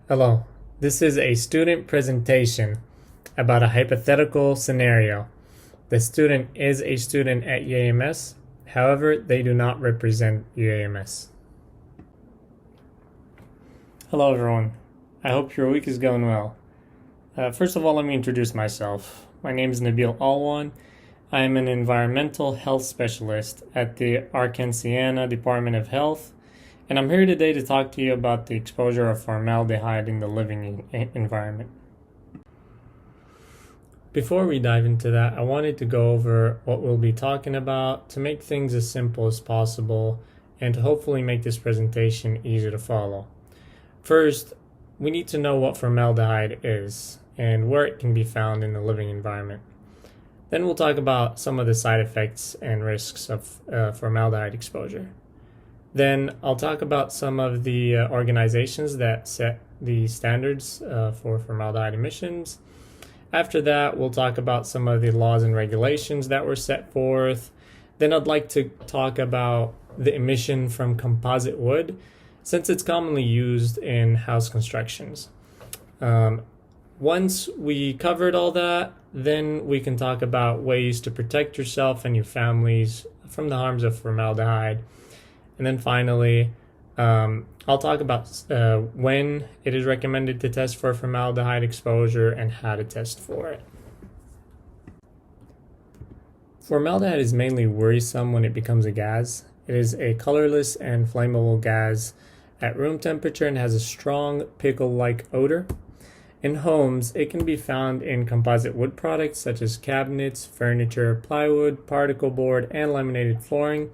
Hello, this is a student presentation about a hypothetical scenario. The student is a student at UAMS, however, they do not represent UAMS. Hello everyone, I hope your week is going well. First of all, let me introduce myself. My name is Nabil Alwan. I am an environmental health specialist at the Arkansas Department of Health, and I'm here today to talk to you about the exposure of formaldehyde in the living environment. Before we dive into that, I wanted to go over what we'll be talking about to make things as simple as possible and to hopefully make this presentation easy to follow. First, we need to know what formaldehyde is and where it can be found in the living environment. Then we'll talk about some of the side effects and risks of formaldehyde exposure. Then I'll talk about some of the organizations that set the standards for formaldehyde emissions. After that, we'll talk about some of the laws and regulations that were set forth. Then I'd like to talk about the emission from composite wood, since it's commonly used in house constructions. Once we covered all that, then we can talk about ways to protect yourself and your families from the harms of formaldehyde. And then finally, I'll talk about when it is recommended to test for formaldehyde exposure and how to test for it. Formaldehyde is mainly worrisome when it becomes a gas. It is a colorless and flammable gas at room temperature and has a strong pickle-like odor. In homes, it can be found in composite wood products such as cabinets, furniture, plywood, particle board, and laminated flooring.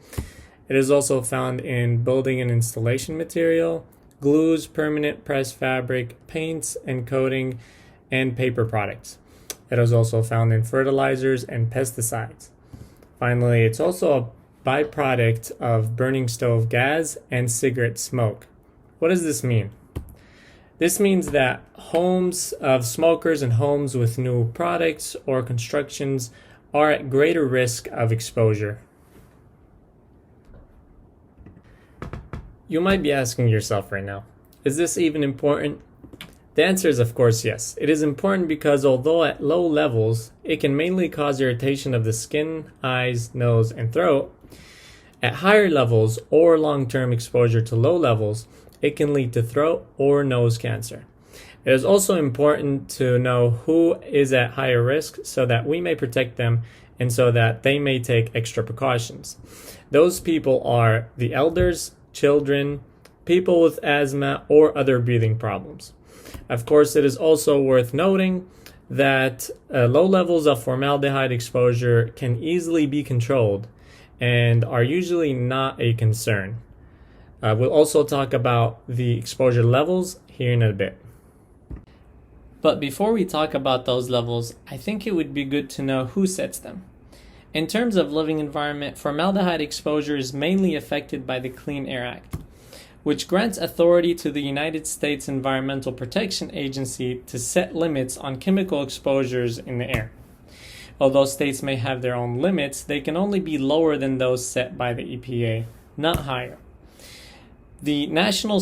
It is also found in building and installation material, glues, permanent pressed fabric, paints and coating, and paper products. It is also found in fertilizers and pesticides. Finally, it's also a byproduct of burning stove gas and cigarette smoke. What does this mean? This means that homes of smokers and homes with new products or constructions are at greater risk of exposure. You might be asking yourself right now, is this even important? The answer is of course yes. It is important because although at low levels, it can mainly cause irritation of the skin, eyes, nose, and throat, at higher levels or long-term exposure to low levels, it can lead to throat or nose cancer. It is also important to know who is at higher risk so that we may protect them and so that they may take extra precautions. Those people are the elders, children, people with asthma, or other breathing problems. Of course, it is also worth noting that low levels of formaldehyde exposure can easily be controlled and are usually not a concern. We'll also talk about the exposure levels here in a bit. But before we talk about those levels, I think it would be good to know who sets them. In terms of living environment, formaldehyde exposure is mainly affected by the Clean Air Act, which grants authority to the United States Environmental Protection Agency to set limits on chemical exposures in the air. Although states may have their own limits, they can only be lower than those set by the EPA, not higher. The national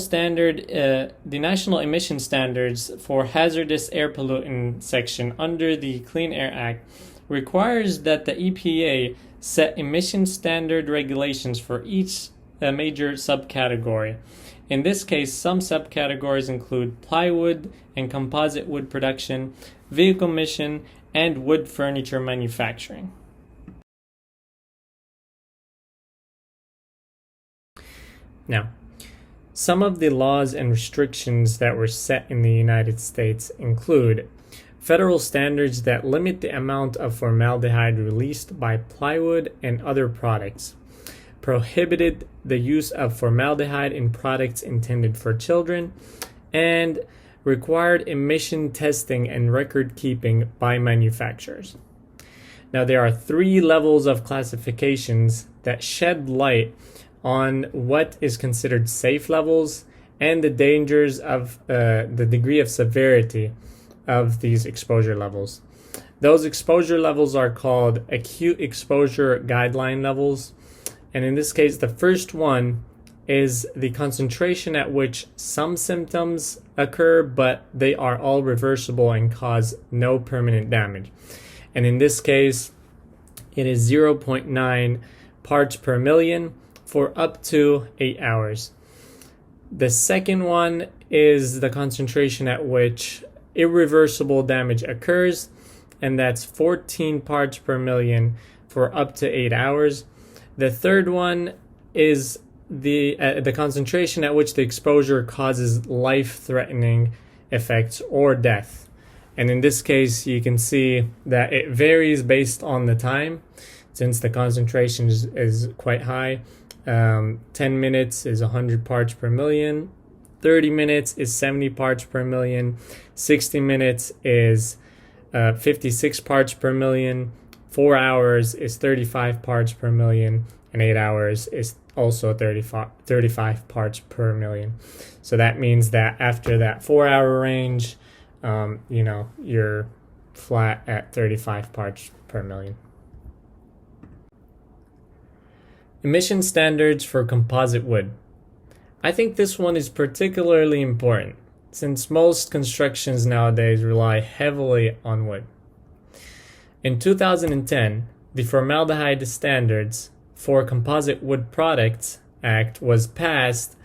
emission standards for hazardous air pollutant section under the Clean Air Act requires that the EPA set emission standard regulations for each major subcategory. In this case, some subcategories include plywood and composite wood production, vehicle emission, and wood furniture manufacturing. Now, some of the laws and restrictions that were set in the United States include federal standards that limit the amount of formaldehyde released by plywood and other products, prohibited the use of formaldehyde in products intended for children, and required emission testing and record keeping by manufacturers. Now, there are 3 levels of classifications that shed light on what is considered safe levels and the dangers of the degree of severity of these exposure levels. Those exposure levels are called acute exposure guideline levels, and in this case the first one is the concentration at which some symptoms occur, but they are all reversible and cause no permanent damage. And in this case, it is 0.9 parts per million for up to 8 hours. The second one is the concentration at which irreversible damage occurs, and that's 14 parts per million for up to 8 hours. The third one is the concentration at which the exposure causes life-threatening effects or death. And in this case, you can see that it varies based on the time, since the concentration is quite high. 10 minutes is 100 parts per million. 30 minutes is 70 parts per million. 60 minutes is 56 parts per million. 4 hours is 35 parts per million. And 8 hours is also 35 parts per million. So that means that after that 4-hour range, you're flat at 35 parts per million. Emission standards for composite wood. I think this one is particularly important since most constructions nowadays rely heavily on wood. In 2010, the Formaldehyde Standards for Composite Wood Products Act was passed,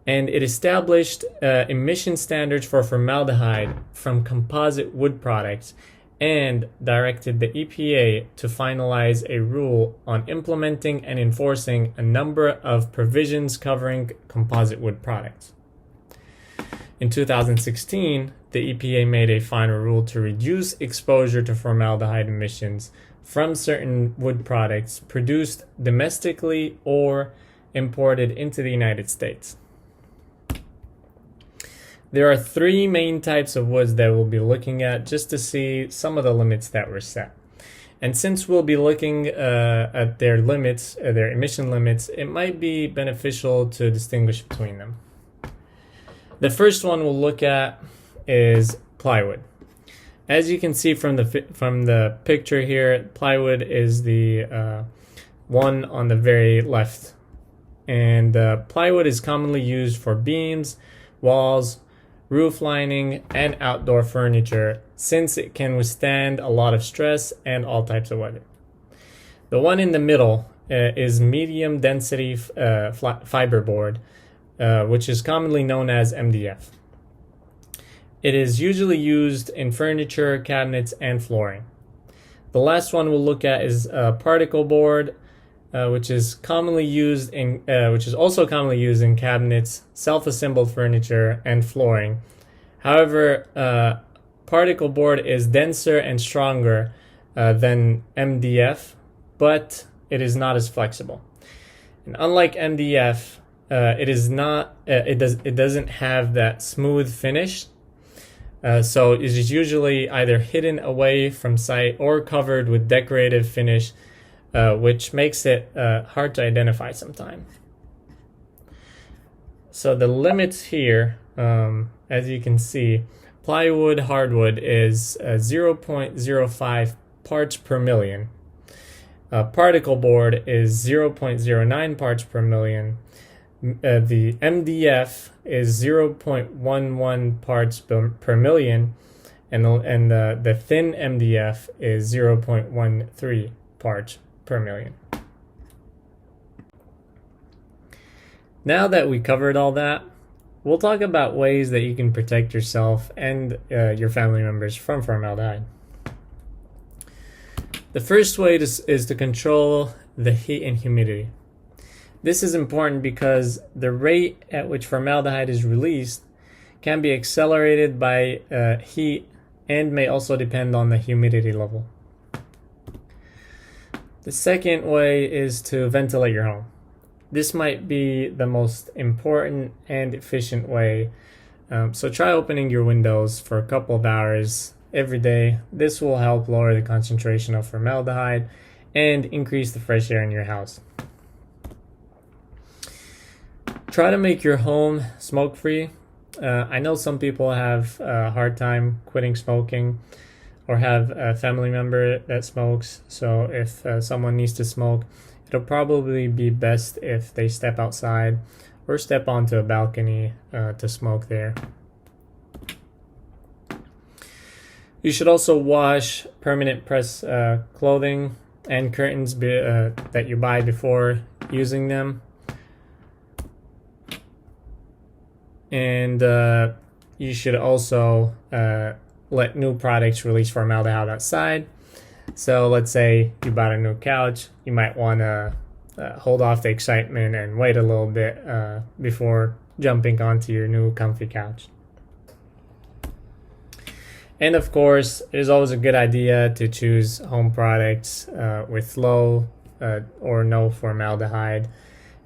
and it established emission standards for formaldehyde from composite wood products and directed the EPA to finalize a rule on implementing and enforcing a number of provisions covering composite wood products. In 2016, the EPA made a final rule to reduce exposure to formaldehyde emissions from certain wood products produced domestically or imported into the United States. There are 3 main types of woods that we'll be looking at just to see some of the limits that were set. And since we'll be looking at their limits, their emission limits, it might be beneficial to distinguish between them. The first one we'll look at is plywood. As you can see from the picture here, plywood is the one on the very left. And plywood is commonly used for beams, walls, roof lining, and outdoor furniture since it can withstand a lot of stress and all types of weather. The one in the middle is medium density fiberboard, which is commonly known as MDF. It is usually used in furniture, cabinets, and flooring. The last one we'll look at is particle board, which is also commonly used in cabinets, self-assembled furniture, and flooring. However, particle board is denser and stronger than MDF, but it is not as flexible. And unlike MDF, it doesn't have that smooth finish. So it is usually either hidden away from sight or covered with decorative finish, which makes it hard to identify sometimes. So the limits here, as you can see, plywood hardwood is 0.05 parts per million. Particle board is 0.09 parts per million. The MDF is 0.11 parts per million, and the thin MDF is 0.13 parts per million. Now that we covered all that, we'll talk about ways that you can protect yourself and your family members from formaldehyde. The first way is to control the heat and humidity. This is important because the rate at which formaldehyde is released can be accelerated by heat and may also depend on the humidity level. The second way is to ventilate your home. This might be the most important and efficient way. So try opening your windows for a couple of hours every day. This will help lower the concentration of formaldehyde and increase the fresh air in your house. Try to make your home smoke-free. I know some people have a hard time quitting smoking or have a family member that smokes. So if someone needs to smoke, it'll probably be best if they step outside or step onto a balcony to smoke there. You should also wash permanent press clothing and curtains that you buy before using them. And you should also let new products release formaldehyde outside. So let's say you bought a new couch, you might want to hold off the excitement and wait a little bit before jumping onto your new comfy couch. And of course, it is always a good idea to choose home products with low or no formaldehyde,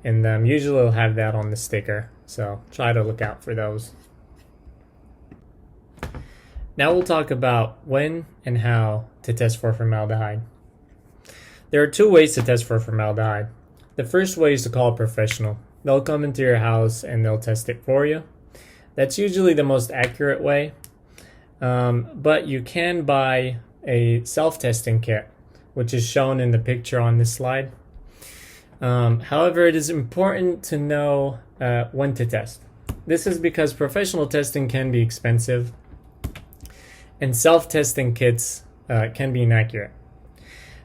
and usually they'll have that on the sticker, so try to look out for those. Now we'll talk about when and how to test for formaldehyde. There are two ways to test for formaldehyde. The first way is to call a professional. They'll come into your house and they'll test it for you. That's usually the most accurate way. But you can buy a self-testing kit, which is shown in the picture on this slide. However, it is important to know when to test. This is because professional testing can be expensive, and self-testing kits can be inaccurate.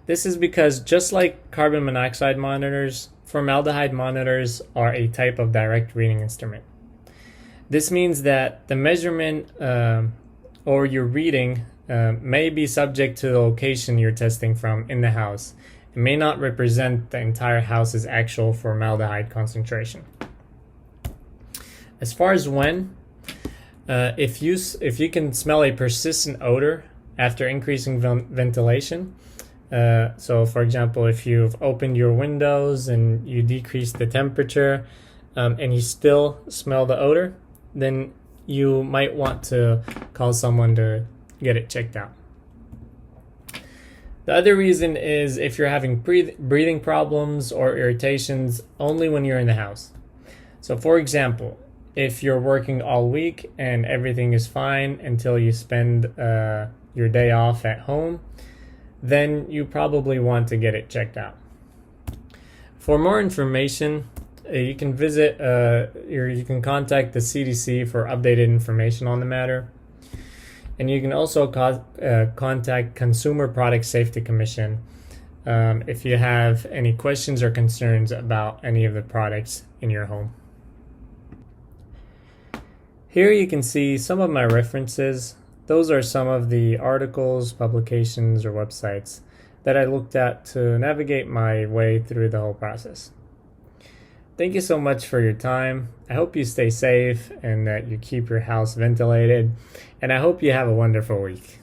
This is because just like carbon monoxide monitors, formaldehyde monitors are a type of direct reading instrument. This means that the measurement or your reading may be subject to the location you're testing from in the house. It may not represent the entire house's actual formaldehyde concentration. As far as when, if you can smell a persistent odor after increasing ventilation, so for example, if you've opened your windows and you decrease the temperature and you still smell the odor, then you might want to call someone to get it checked out. The other reason is if you're having breathing problems or irritations only when you're in the house. So for example, if you're working all week and everything is fine until you spend your day off at home, then you probably want to get it checked out. For more information, you can visit you can contact the CDC for updated information on the matter. And you can also contact Consumer Product Safety Commission if you have any questions or concerns about any of the products in your home. Here you can see some of my references. Those are some of the articles, publications, or websites that I looked at to navigate my way through the whole process. Thank you so much for your time. I hope you stay safe and that you keep your house ventilated, and I hope you have a wonderful week.